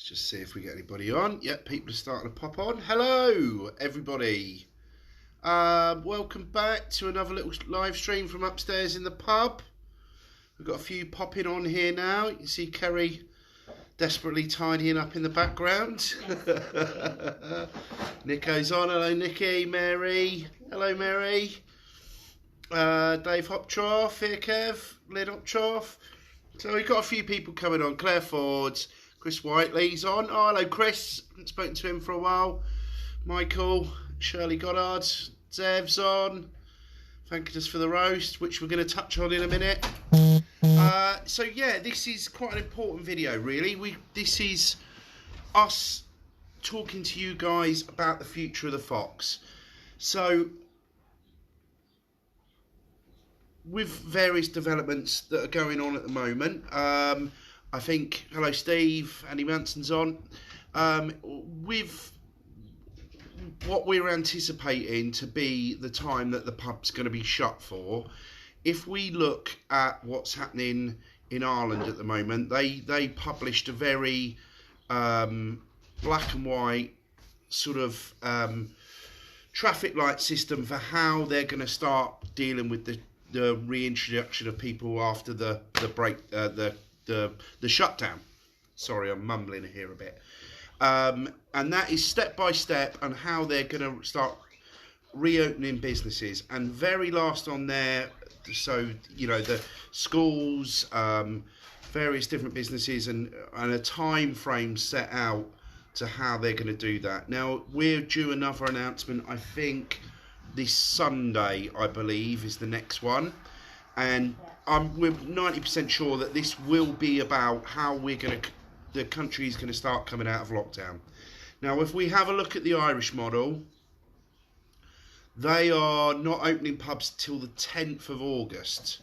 Just see if we get anybody on. Yep, people are starting to pop on. Hello, everybody. Welcome back to another little live stream from upstairs in the pub. We've got a few popping on here now. You can see Kerry desperately tidying up in the background. Nico's on. Hello, Nikki. Mary. Hello, Mary. Dave Hoptroff. Here, Kev. Lynn Hoptroff. So we've got a few people coming on. Claire Ford. Chris Whiteley's on. Oh, hello, Chris. Haven't spoken to him for a while. Michael. Shirley Goddard. Zev's on. Thanking us for the roast, which we're going to touch on in a minute. So yeah, this is quite an important video, really. This is us talking to you guys about the future of the Fox. So, with various developments that are going on at the moment, I think, hello Steve, Andy Manson's on, with what we're anticipating to be the time that the pub's going to be shut for, if we look at what's happening in Ireland at the moment, they published a very black and white sort of traffic light system for how they're going to start dealing with the reintroduction of people after the break, the shutdown. Sorry, I'm mumbling here a bit. And that is step by step on how they're going to start reopening businesses. And very last on there, so, you know, the schools, various different businesses, and a time frame set out to how they're going to do that. Now, we're due another announcement, I think, this Sunday, I believe, is the next one. And we're 90% sure that this will be about how the country is going to start coming out of lockdown. Now, if we have a look at the Irish model, they are not opening pubs till the 10th of August.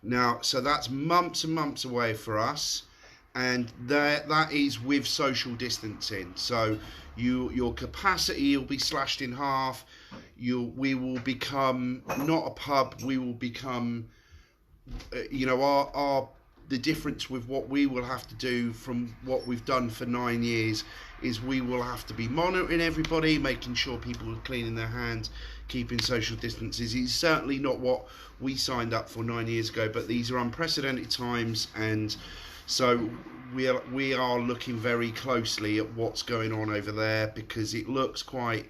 Now, so that's months and months away for us, and that is with social distancing. So your capacity will be slashed in half. We will become not a pub. We will become, the difference with what we will have to do from what we've done for 9 years is we will have to be monitoring everybody, making sure people are cleaning their hands, keeping social distances. It's certainly not what we signed up for 9 years ago, but these are unprecedented times, and so we are looking very closely at what's going on over there, because it looks quite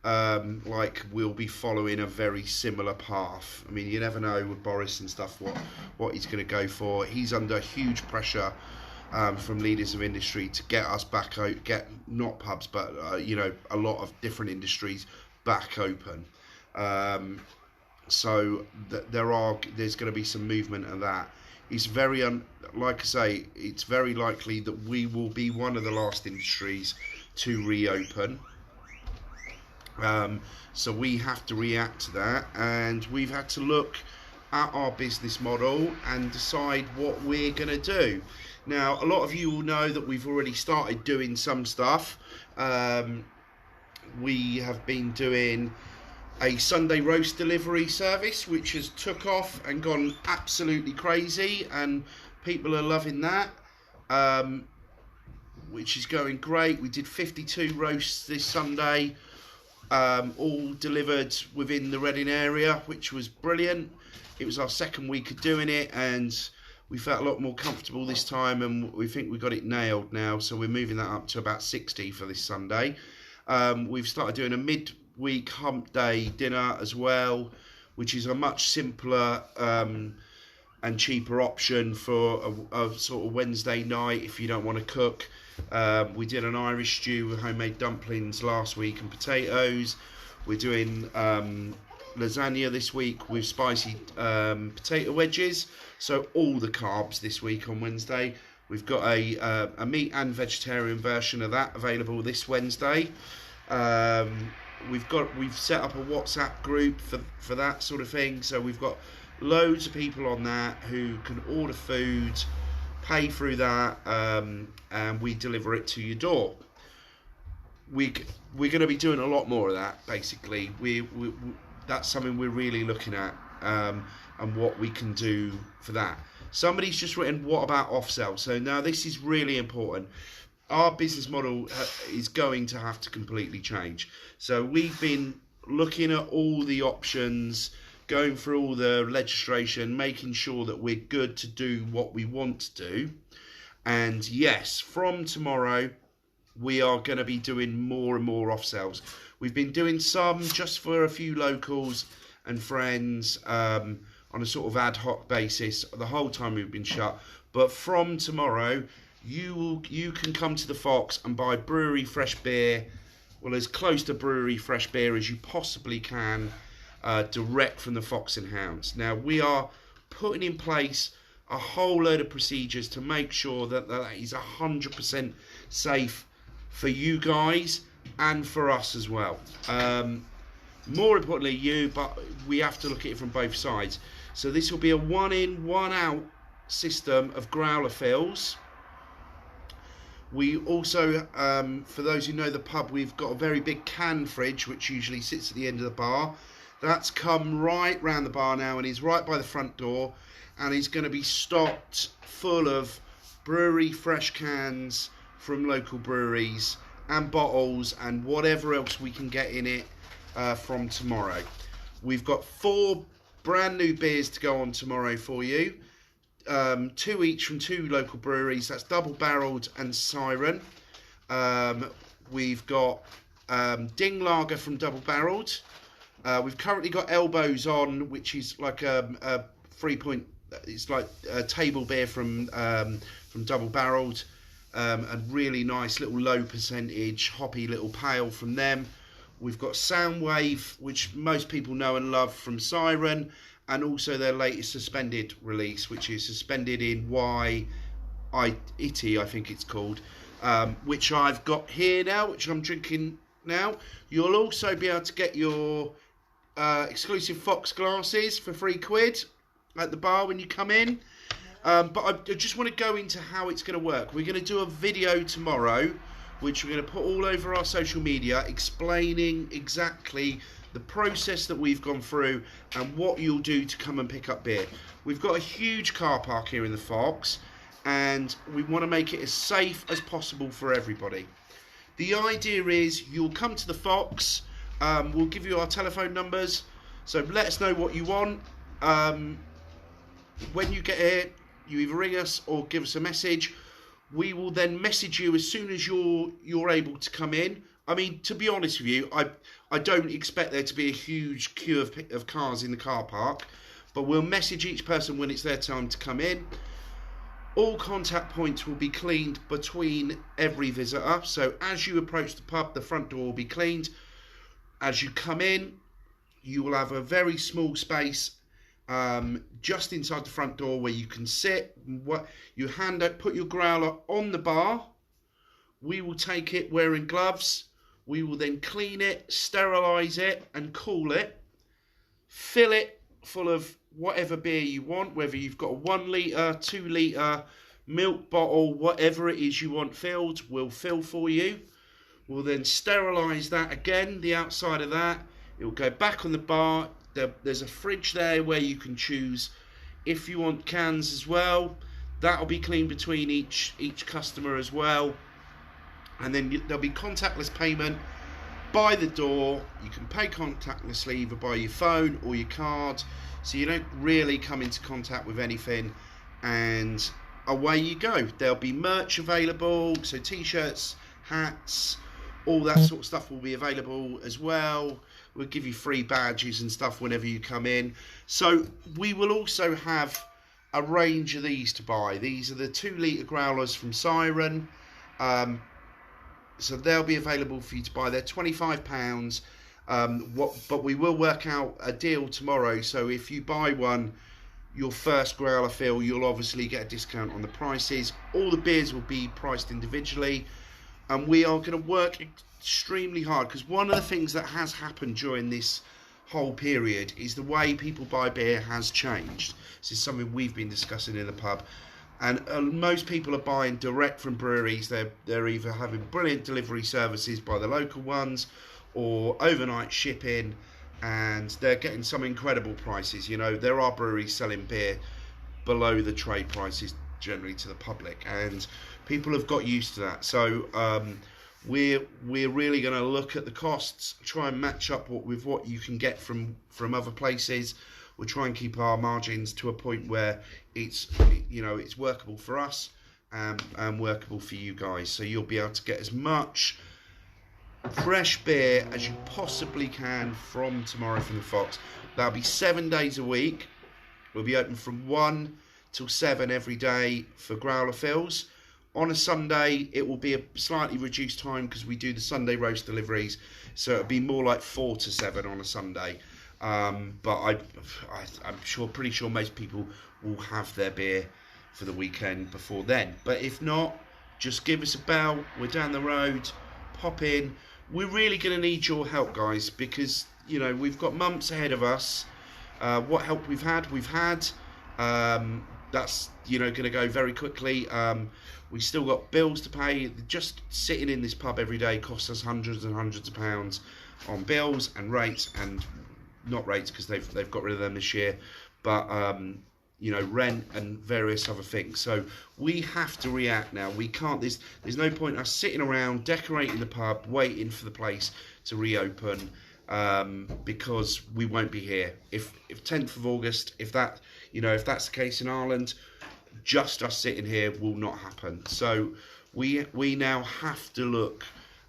like we'll be following a very similar path. I mean, you never know with Boris and stuff what he's going to go for. He's under huge pressure from leaders of industry to get us back out, get not pubs, but a lot of different industries back open. So there's going to be some movement of that. It's very like I say, it's very likely that we will be one of the last industries to reopen. So we have to react to that, and we've had to look at our business model and decide what we're going to do. Now, a lot of you will know that we've already started doing some stuff. We have been doing a Sunday roast delivery service, which has took off and gone absolutely crazy, and people are loving that, which is going great. We did 52 roasts this Sunday, all delivered within the Reading area, which was brilliant. It was our second week of doing it, and we felt a lot more comfortable this time, and we think we got it nailed now, so we're moving that up to about 60 for this Sunday. We've started doing a mid-week hump day dinner as well, which is a much simpler and cheaper option for a sort of Wednesday night if you don't want to cook. We did an Irish stew with homemade dumplings last week and potatoes. We're doing lasagna this week with spicy potato wedges. So all the carbs this week on Wednesday. We've got a meat and vegetarian version of that available this Wednesday. We've set up a WhatsApp group for that sort of thing. So we've got loads of people on that who can order food, pay through that, and we deliver it to your door. We're going to be doing a lot more of that. Basically, that's something we're really looking at, and what we can do for that. Somebody's just written, what about off-sell? So now this is really important. our business model is going to have to completely change. So we've been looking at all the options, going through all the legislation, making sure that we're good to do what we want to do. And yes, from tomorrow, we are going to be doing more and more off sales. We've been doing some just for a few locals and friends on a sort of ad hoc basis the whole time we've been shut. But from tomorrow, you can come to the Fox and buy brewery fresh beer, well, as close to brewery fresh beer as you possibly can, direct from the Fox and Hounds. Now, we are putting in place a whole load of procedures to make sure that that is 100% safe for you guys and for us as well. More importantly, but we have to look at it from both sides. So this will be a 1 in, 1 out system of growler fills. We also, for those who know the pub, we've got a very big can fridge which usually sits at the end of the bar. That's come right round the bar now and is right by the front door, and is going to be stocked full of brewery fresh cans from local breweries and bottles and whatever else we can get in it from tomorrow. We've got 4 brand new beers to go on tomorrow for you. 2 each from 2 local breweries. That's Double Barreled and Siren. We've got Ding Lager from Double Barreled. We've currently got Elbows on, which is like a 3 it's like a table beer from Double Barreled. A really nice little low percentage hoppy little pale from them. We've got Soundwave, which most people know and love from Siren, and also their latest suspended release, which is Suspended in Itty, I think it's called, which I've got here now, which I'm drinking now. You'll also be able to get your exclusive Fox glasses for £3 at the bar when you come in. But I just want to go into how it's going to work. We're going to do a video tomorrow, which we're going to put all over our social media, explaining exactly the process that we've gone through and what you'll do to come and pick up beer. We've got a huge car park here in the Fox, and we want to make it as safe as possible for everybody. The idea is you'll come to the Fox, we'll give you our telephone numbers, so let us know what you want. When you get here, you either ring us or give us a message. We will then message you as soon as you're able to come in. I mean, to be honest with you, I don't expect there to be a huge queue of cars in the car park, but we'll message each person when it's their time to come in. All contact points will be cleaned between every visitor. So as you approach the pub, the front door will be cleaned. As you come in, you will have a very small space just inside the front door where you can sit. You put your growler on the bar. We will take it wearing gloves. We will then clean it, sterilise it and cool it. Fill it full of whatever beer you want, whether you've got a 1 litre, 2 litre, milk bottle, whatever it is you want filled, we'll fill for you. We'll then sterilise that again, the outside of that. It will go back on the bar. There's a fridge there where you can choose if you want cans as well. That'll be cleaned between each customer as well. And then there'll be contactless payment by the door. You can pay contactlessly either by your phone or your card, so you don't really come into contact with anything, and away you go. There'll be merch available, so t-shirts, hats, all that sort of stuff will be available as well. We'll give you free badges and stuff whenever you come in. So we will also have a range of these to buy. These are the 2 litre growlers from Siren. So they'll be available for you to buy. They're £25. But we will work out a deal tomorrow. So if you buy one, your first growler fill, you'll obviously get a discount on the prices. All the beers will be priced individually. And we are going to work extremely hard, because one of the things that has happened during this whole period is the way people buy beer has changed. This is something we've been discussing in the pub. And most people are buying direct from breweries. They're either having brilliant delivery services by the local ones or overnight shipping, and they're getting some incredible prices. You know, there are breweries selling beer below the trade prices generally to the public, and people have got used to that. So we're really going to look at the costs, try and match up with what you can get from other places. We'll try and keep our margins to a point where it's workable for us and workable for you guys. So you'll be able to get as much fresh beer as you possibly can from Tomorrow from the Fox. That'll be 7 days a week. We'll be open from 1 till 7 every day for growler fills. On a Sunday, it will be a slightly reduced time because we do the Sunday roast deliveries, so it'll be more like 4 to 7 on a Sunday. But I'm pretty sure most people will have their beer for the weekend before then. But if not, just give us a bell. We're down the road. Pop in. We're really going to need your help, guys, because we've got months ahead of us. What help we've had. That's going to go very quickly. We still got bills to pay. Just sitting in this pub every day costs us hundreds and hundreds of pounds on bills and rates, and not rates because they've got rid of them this year, but rent and various other things. So we have to react now. We can't. There's no point us sitting around decorating the pub, waiting for the place to reopen, because we won't be here. If 10th of August, if that's the case in Ireland, just us sitting here will not happen. So we now have to look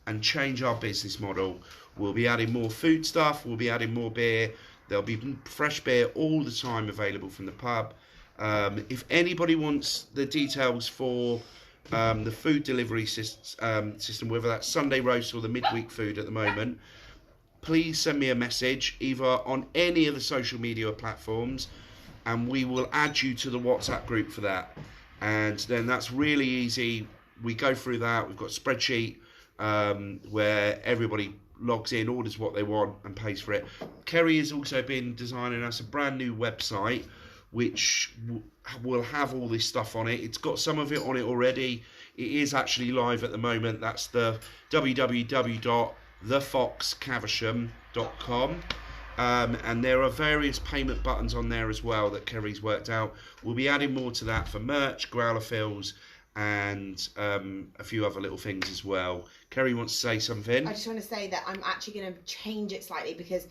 and change our business model. We'll be adding more food stuff. We'll be adding more beer. There'll be fresh beer all the time available from the pub. If anybody wants the details for the food delivery system, whether that's Sunday roast or the midweek food at the moment, please send me a message either on any of the social media platforms, and we will add you to the WhatsApp group for that. And then that's really easy. We go through that. We've got a spreadsheet where everybody logs in, orders what they want and pays for it. Kerry has also been designing us a brand new website which will have all this stuff on it. It's got some of it on it already. It is actually live at the moment. That's the www.thefoxcaversham.com. And there are various payment buttons on there as well that Kerry's worked out. We'll be adding more to that for merch, growler fills, and a few other little things as well. Kerry wants to say something. I just want to say that I'm actually going to change it slightly because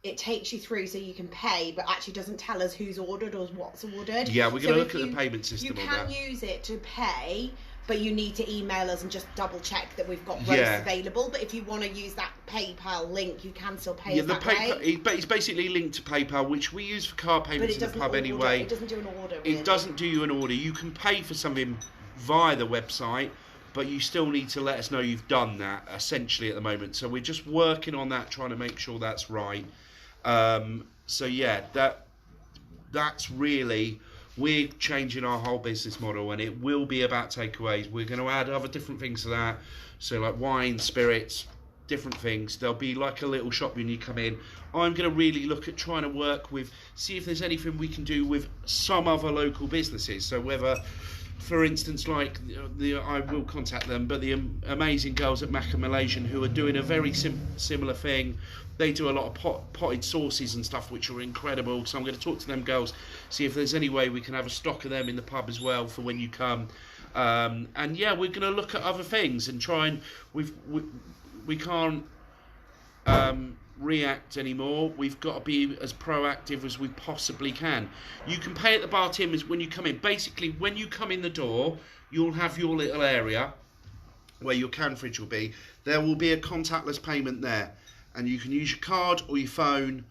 it takes you through so you can pay, but actually doesn't tell us who's ordered or what's ordered. Yeah, we're going to look at the payment system on that. You can use it to pay, but you need to email us and just double check that we've got roasts available. But if you want to use that PayPal link, you can still pay us that way. It's basically linked to PayPal, which we use for card payments in the pub anyway. It doesn't do an order, really. It doesn't do you an order. You can pay for something via the website, but you still need to let us know you've done that, essentially, at the moment. So we're just working on that, trying to make sure that's right. So yeah, that's really... We're changing our whole business model, and it will be about takeaways. We're going to add other different things to that. So like wine, spirits, different things. There'll be like a little shop when you come in. I'm going to really look at trying to work with, see if there's anything we can do with some other local businesses. So whether, for instance, like I will contact them, but the amazing girls at Macca Malaysian who are doing a very similar thing. They do a lot of potted sauces and stuff, which are incredible. So I'm going to talk to them girls, see if there's any way we can have a stock of them in the pub as well for when you come. And yeah, we're going to look at other things and try and we can't react anymore. We've got to be as proactive as we possibly can. You can pay at the bar, Tim, when you come in. Basically, when you come in the door, you'll have your little area where your can fridge will be. There will be a contactless payment there. And you can use your card or your phone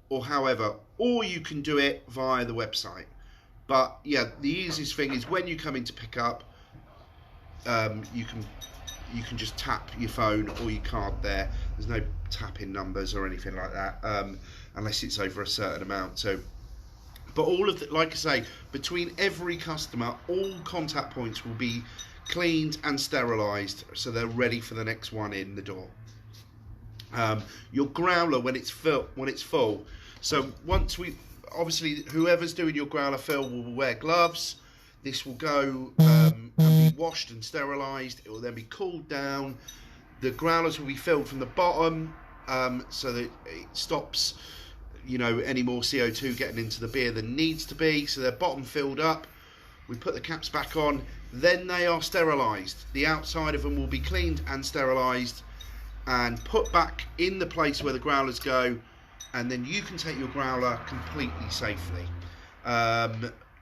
or however, or you can do it via the website. But yeah, the easiest thing is when you come in to pick up, you can just tap your phone or your card there. There's no tap-in numbers or anything like that, unless it's over a certain amount. So, but all of the, like I say, between every customer, all contact points will be cleaned and sterilised, so they're ready for the next one in the door. Your growler when it's full. So once obviously whoever's doing your growler fill will wear gloves. This will go and be washed and sterilised. It will then be cooled down. The growlers will be filled from the bottom, so that it stops, any more CO2 getting into the beer than needs to be. So they're bottom filled up. we put the caps back on, then they are sterilised. The outside of them will be cleaned and sterilised and put back in the place where the growlers go, and then you can take your growler completely safely.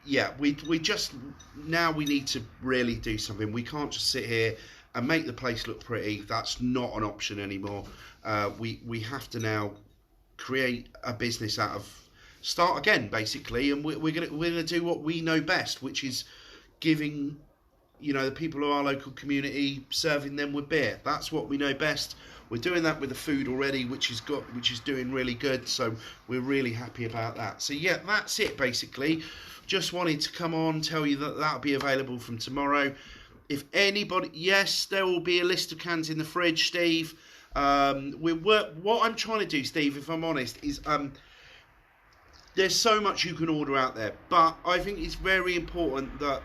Yeah, we just, now we need to really do something. We can't just sit here and make the place look pretty. That's not an option anymore. We have to now create a business out of, start again basically, and we're gonna do what we know best, which is giving, you know, the people of our local community, serving them with beer. That's what we know best. We're doing that with the food already, which is doing really good, so we're really happy about that. So yeah, that's it basically. Just wanted to come on, tell you that that'll be available from tomorrow. If anybody, yes, there will be a list of cans in the fridge, Steve. What I'm trying to do, Steve, if I'm honest, is there's so much you can order out there, but I think it's very important that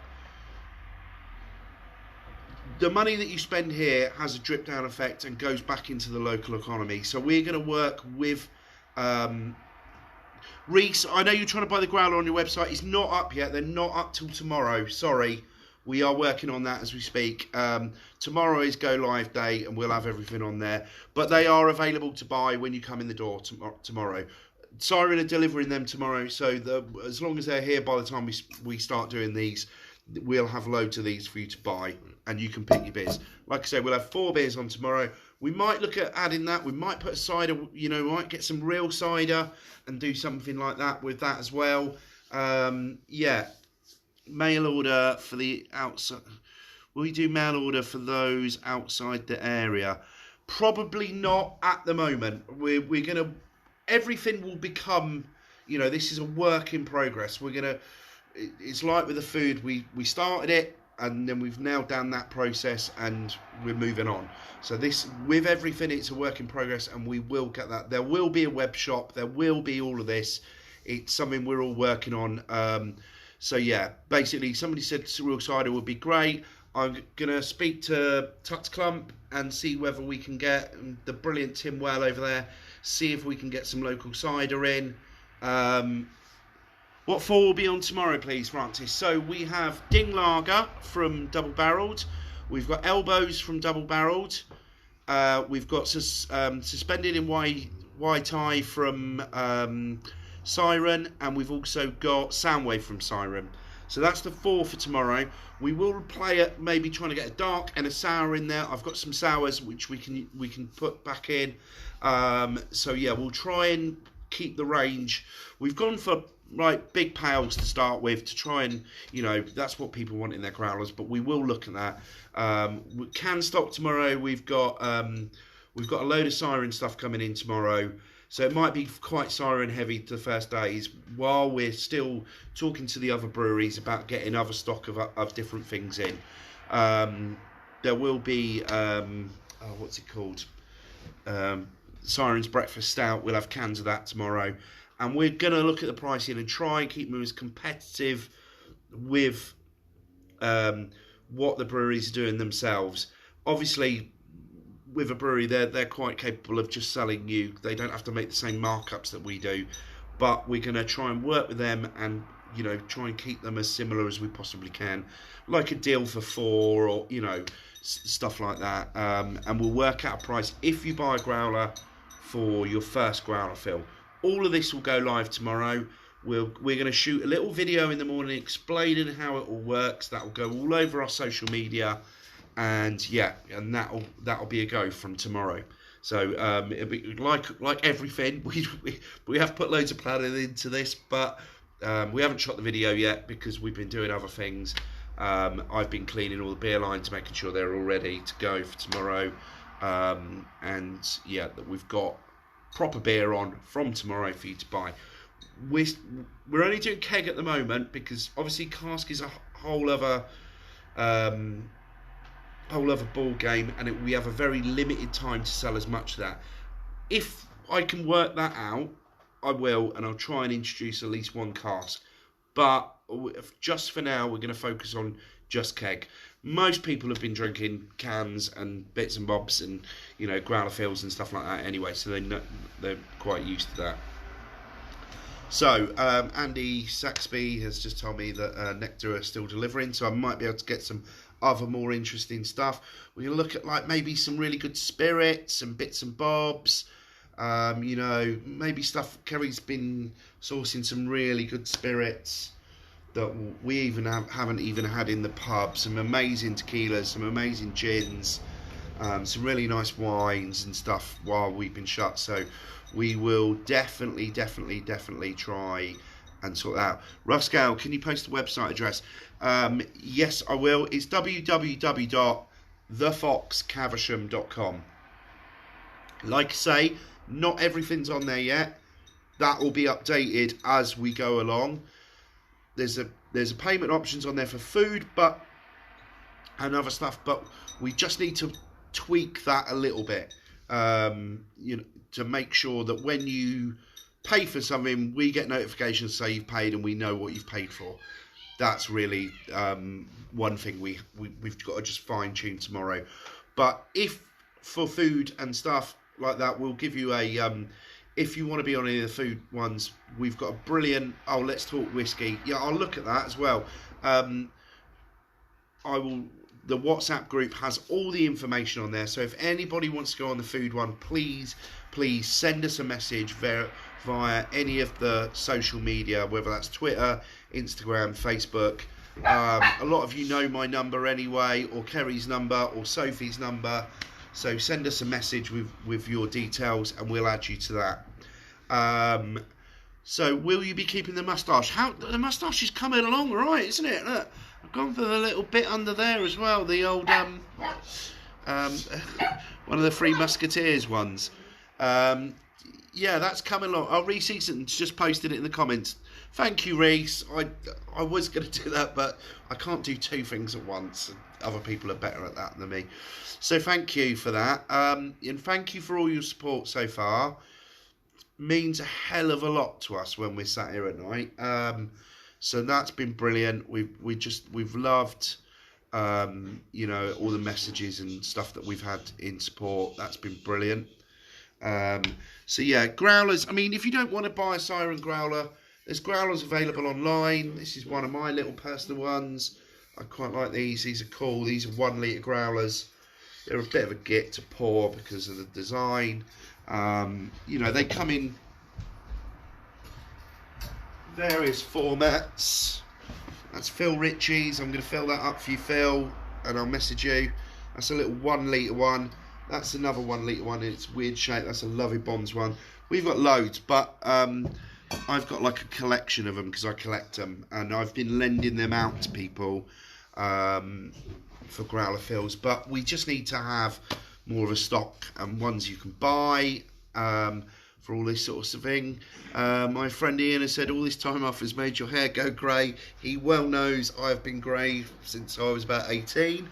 the money that you spend here has a drip down effect and goes back into the local economy. So we're going to work with Reese. I know you're trying to buy the growler on your website. It's not up yet. They're not up till tomorrow. Sorry. We are working on that as we speak. Tomorrow is go live day and we'll have everything on there. But they are available to buy when you come in the door tomorrow. Siren are delivering them tomorrow, so as long as they're here by the time we start doing these, we'll have loads of these for you to buy and you can pick your beers. Like I said, we'll have 4 beers on tomorrow. We might look at adding that. We might put a cider, you know, we might get some real cider and do something like that with that as well. Yeah, mail order for the outside. Will we do mail order for those outside the area? Probably not at the moment. We're going to, everything will become, you know, this is a work in progress. We're going to, it's like with the food, we started it and then we've now done that process and we're moving on. So this, with everything, it's a work in progress and we will get that. There will be a web shop, there will be all of this. It's something we're all working on. So yeah, basically somebody said Real Cider would be great. I'm going to speak to Tuts Clump and see whether we can get the brilliant Tim Well over there, see if we can get some local cider in. What 4 will be on tomorrow, please, Francis? So we have Ding Lager from Double Barreled. We've got Elbows from Double Barreled. We've got Suspended in Wai Tai from Siren. And we've also got Soundwave from Siren. So that's the 4 for tomorrow. We will play it, maybe trying to get a dark and a sour in there. I've got some sours which we can put back in. So yeah, we'll try and keep the range. We've gone for big pails to start with to try and, you know, that's what people want in their growlers. But we will look at that. We can stock tomorrow. We've got a load of Siren stuff coming in tomorrow. So it might be quite siren heavy the first days while we're still talking to the other breweries about getting other stock of different things in. There will be, what's it called? Siren's Breakfast Stout. We'll have cans of that tomorrow. And we're going to look at the pricing and try and keep them as competitive with what the breweries are doing themselves. Obviously, with a brewery, they're quite capable of just selling you. They don't have to make the same markups that we do, but we're going to try and work with them and, you know, try and keep them as similar as we possibly can, like a deal for 4 or, you know, stuff like that. And we'll work out a price if you buy a growler for your first growler fill. All of this will go live tomorrow. We're going to shoot a little video in the morning explaining how it all works. That will go all over our social media. And yeah, and that'll be a go from tomorrow. So it'll be like everything. We have put loads of planning into this, but we haven't shot the video yet because we've been doing other things. I've been cleaning all the beer lines, making sure they're all ready to go for tomorrow. And yeah, that we've got proper beer on from tomorrow for you to buy. We're only doing keg at the moment because obviously cask is a whole other ball game, and we have a very limited time to sell as much of that. If I can work that out, I will, and I'll try and introduce at least 1 cask. But just for now, we're going to focus on just keg. Most people have been drinking cans and bits and bobs and, you know, growler fills and stuff like that anyway, so they're quite used to that. So, Andy Saxby has just told me that Nectar are still delivering, so I might be able to get some other more interesting stuff. We're going to look at like maybe some really good spirits and bits and bobs. You know, maybe stuff. Kerry's been sourcing some really good spirits that we even haven't even had in the pub. Some amazing tequilas, some amazing gins, some really nice wines and stuff while we've been shut. So we will definitely try and sort that out. Russ Gale, can you post the website address? Yes, I will. It's www.thefoxcaversham.com. Like I say, not everything's on there yet. That will be updated as we go along. There's a payment options on there for food, but and other stuff, but we just need to tweak that a little bit. You know, to make sure that when you pay for something, we get notifications say you've paid and we know what you've paid for. That's really one thing we've got to just fine tune tomorrow. But if for food and stuff like that, we'll give you a if you want to be on any of the food ones, we've got a brilliant Let's Talk Whiskey. Yeah, I'll look at that as well. The WhatsApp group has all the information on there, so if anybody wants to go on the food one, please send us a message via any of the social media, whether that's Twitter, Instagram, Facebook. A lot of you know my number anyway, or Kerry's number, or Sophie's number, so send us a message with your details and we'll add you to that. So will you be keeping the moustache? The moustache is coming along all right, isn't it? Look, I've gone for the little bit under there as well, the old one of the Three Musketeers ones. Yeah, that's coming along. Oh, Reese Easton's just posted it in the comments. Thank you, Reese. I was going to do that, but I can't do two things at once. Other people are better at that than me. So thank you for that. And thank you for all your support so far. It means a hell of a lot to us when we're sat here at night. So that's been brilliant. We've loved you know, all the messages and stuff that we've had in support. That's been brilliant. So yeah, growlers. I mean, if you don't want to buy a Siren growler, there's growlers available online. This is one of my little personal ones. I quite like these. These are cool. These are 1 litre growlers. They're a bit of a git to pour because of the design. You know, they come in various formats. That's Phil Ritchie's. I'm going to fill that up for you, Phil, and I'll message you. That's a little 1 litre one. That's another 1 litre one in its weird shape. That's a Lovey Bombs one. We've got loads, but I've got like a collection of them because I collect them, and I've been lending them out to people for growler fills. But we just need to have more of a stock and ones you can buy for all this sort of thing. My friend Ian has said all this time off has made your hair go grey. He well knows I've been grey since I was about 18.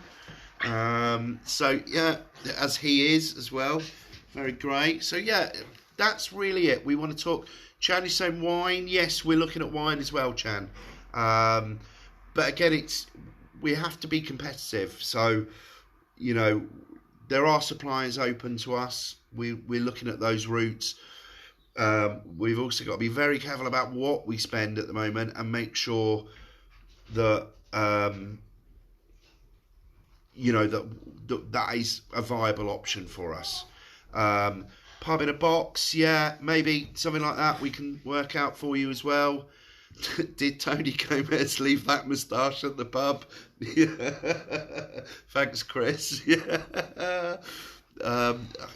So yeah, as he is as well, very great. So yeah, that's really it. We want to talk. Chan is saying wine. Yes, we're looking at wine as well, Chan. But again, we have to be competitive. So, you know, there are suppliers open to us. We're looking at those routes. We've also got to be very careful about what we spend at the moment and make sure that you know, that is a viable option for us. Pub in a box, yeah, maybe something like that we can work out for you as well. Did Tony Gomez leave that moustache at the pub? Yeah. Thanks, Chris. Yeah.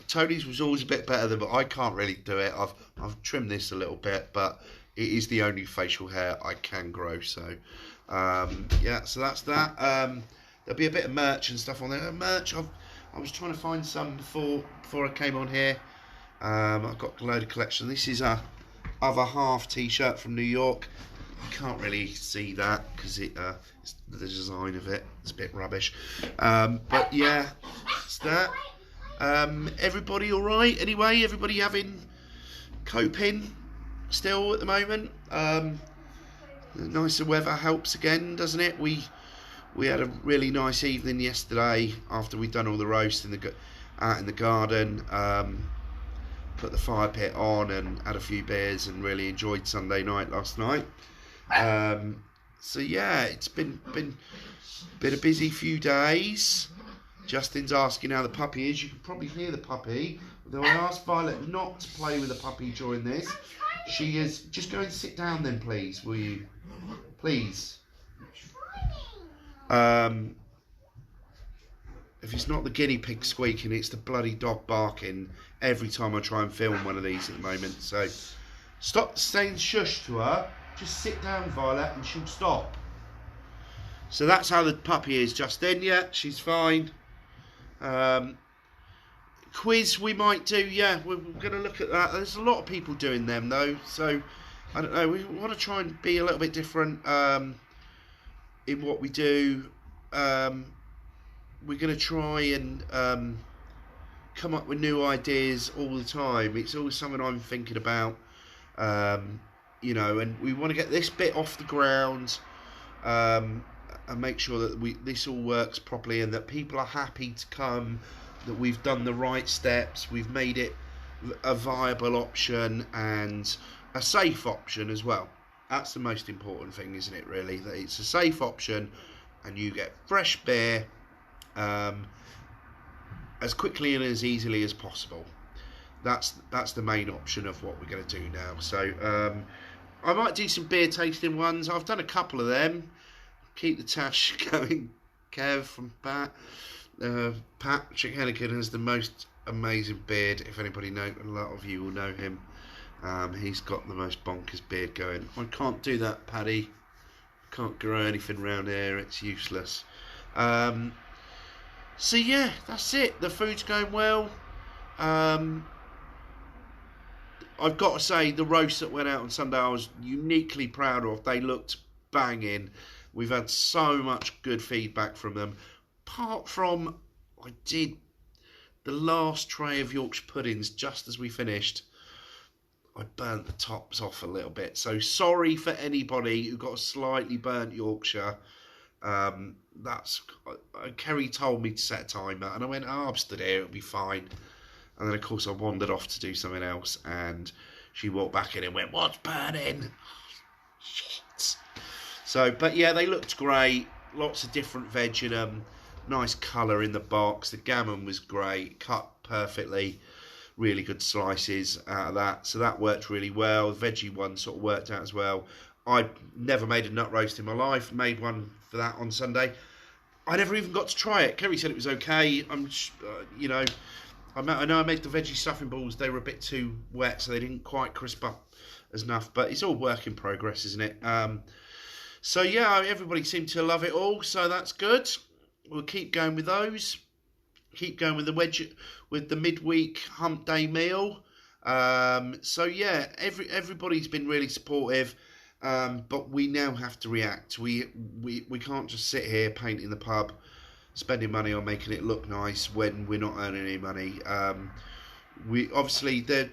Tony's was always a bit better than, but I can't really do it. I've trimmed this a little bit, but it is the only facial hair I can grow. So yeah, so that's that. There'll be a bit of merch and stuff on there. Merch, I was trying to find some before I came on here. I've got a load of collection. This is a Other Half t-shirt from New York. You can't really see that because the design of it is a bit rubbish. But yeah, it's that. Everybody all right? Anyway, everybody coping still at the moment. Nicer weather helps again, doesn't it? We had a really nice evening yesterday after we'd done all the roast out in the garden. put the fire pit on and had a few beers and really enjoyed Sunday night last night. So yeah, it's been a busy few days. Justin's asking how the puppy is. You can probably hear the puppy. Though I asked Violet not to play with the puppy during this. She is. Just go and sit down then, please. Will you? Please. If it's not the guinea pig squeaking, it's the bloody dog barking every time I try and film one of these at the moment. So stop saying shush to her. Just sit down, Violet, and she'll stop. So that's how the puppy is, Justin. Yeah, she's fine. Quiz we might do. Yeah, we're going to look at that. There's a lot of people doing them, though. So, I don't know. We want to try and be a little bit different in what we do. We're going to try and come up with new ideas all the time. It's always something I'm thinking about. You know, and we want to get this bit off the ground and make sure that this all works properly and that people are happy to come, that we've done the right steps, we've made it a viable option and a safe option as well. That's the most important thing, isn't it, really? That it's a safe option and you get fresh beer as quickly and as easily as possible. That's the main option of what we're going to do now. So I might do some beer tasting ones. I've done a couple of them. Keep the tash going, Kev from Pat. Patrick Hennigan has the most amazing beard. If anybody knows, a lot of you will know him. He's got the most bonkers beard going. I can't do that, Paddy. Can't grow anything around here. It's useless. So yeah, that's it. The food's going well. I've got to say, the roast that went out on Sunday, I was uniquely proud of. They looked banging. We've had so much good feedback from them. Apart from, I did the last tray of Yorkshire puddings just as we finished. I burnt the tops off a little bit. So sorry for anybody who got a slightly burnt Yorkshire. Kerry told me to set a timer, and I went, I've stood here, it'll be fine. And then, of course, I wandered off to do something else, and she walked back in and went, what's burning? Shit. So, but yeah, they looked great. Lots of different veg in them. Nice colour in the box. The gammon was great, cut perfectly. Really good slices out of that. So that worked really well. The veggie one sort of worked out as well. I'd never made a nut roast in my life. Made one for that on Sunday. I never even got to try it. Kerry said it was okay. I know I made the veggie stuffing balls. They were a bit too wet, so they didn't quite crisp up as enough. But it's all work in progress, isn't it? So yeah, everybody seemed to love it all. So that's good. We'll keep going with those. Keep going with the midweek hump day meal. So yeah, everybody's been really supportive. But we now have to react. We can't just sit here painting the pub, spending money on making it look nice when we're not earning any money. We obviously there's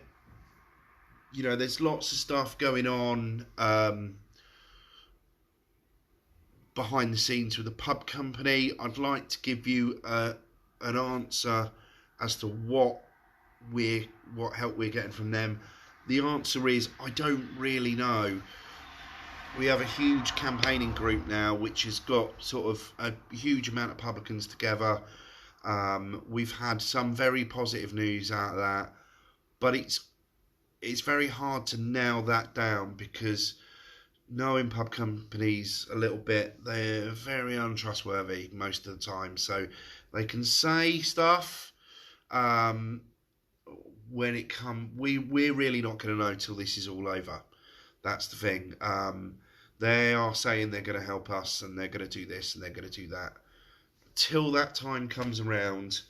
lots of stuff going on behind the scenes with the pub company. I'd like to give you an answer as to what help we're getting from them. The answer is I don't really know. We have a huge campaigning group now, which has got sort of a huge amount of publicans together. We've had some very positive news out of that, but it's very hard to nail that down because knowing pub companies a little bit, they're very untrustworthy most of the time. So they can say stuff when it comes. We're really not going to know till this is all over. That's the thing. They are saying they're going to help us and they're going to do this and they're going to do that. Till that time comes around,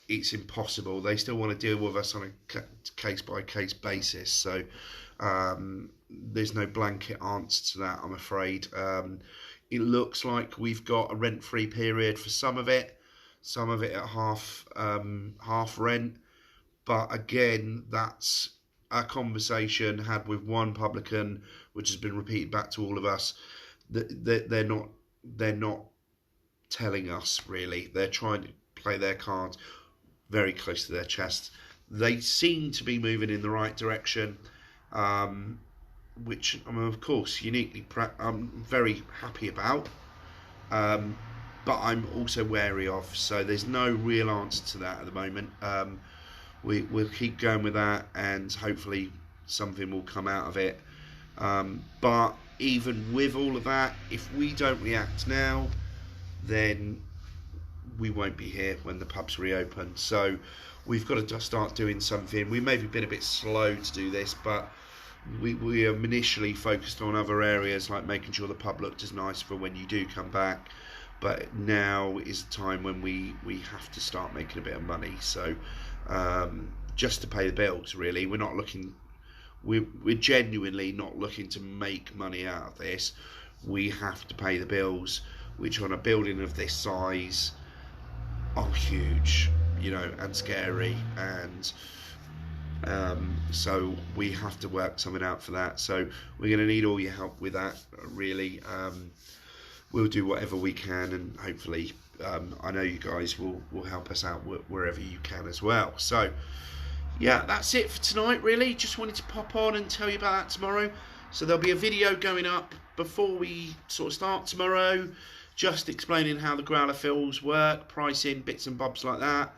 it's impossible. They still want to deal with us on a case-by-case basis. So there's no blanket answer to that, I'm afraid. It looks like we've got a rent-free period for some of it at half rent. But again, that's a conversation had with one publican, which has been repeated back to all of us. That they're not telling us really. They're trying to play their cards very close to their chest. they seem to be moving in the right direction, which I'm of course uniquely I'm very happy about, but I'm also wary of. So there's no real answer to that at the moment. We'll keep going with that, and hopefully something will come out of it. But even with all of that, if we don't react now, then we won't be here when the pubs reopen. So we've got to start doing something. We may have been a bit slow to do this, but we are initially focused on other areas, like making sure the pub looked as nice for when you do come back. But now is the time when we have to start making a bit of money. So just to pay the bills, really. We're not looking, we're genuinely not looking to make money out of this. We have to pay the bills, which on a building of this size are huge, you know, and scary, and so we have to work something out for that. So we're going to need all your help with that, really. We'll do whatever we can, and hopefully I know you guys will help us out wherever you can as well. So yeah, that's it for tonight, really. Just wanted to pop on and tell you about that tomorrow. So there'll be a video going up before we sort of start tomorrow, just explaining how the growler fills work, pricing, bits and bobs like that.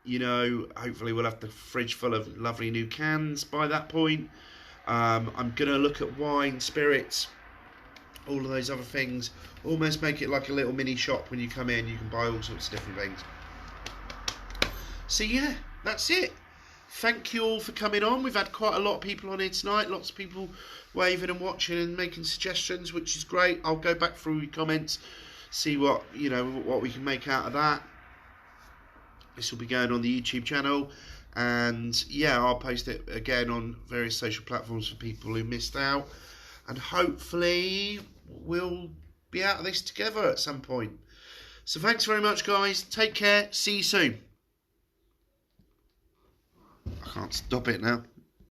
You know, hopefully we'll have the fridge full of lovely new cans by that point. I'm going to look at wine, spirits, all of those other things. Almost make it like a little mini shop. When you come in, you can buy all sorts of different things. So yeah, that's it. Thank you all for coming on. We've had quite a lot of people on here tonight. Lots of people waving and watching and making suggestions, which is great. I'll go back through your comments, see what, you know, what we can make out of that. This will be going on the YouTube channel, and yeah, I'll post it again on various social platforms for people who missed out, and hopefully we'll be out of this together at some point. So thanks very much, guys. Take care. See you soon. I can't stop it now.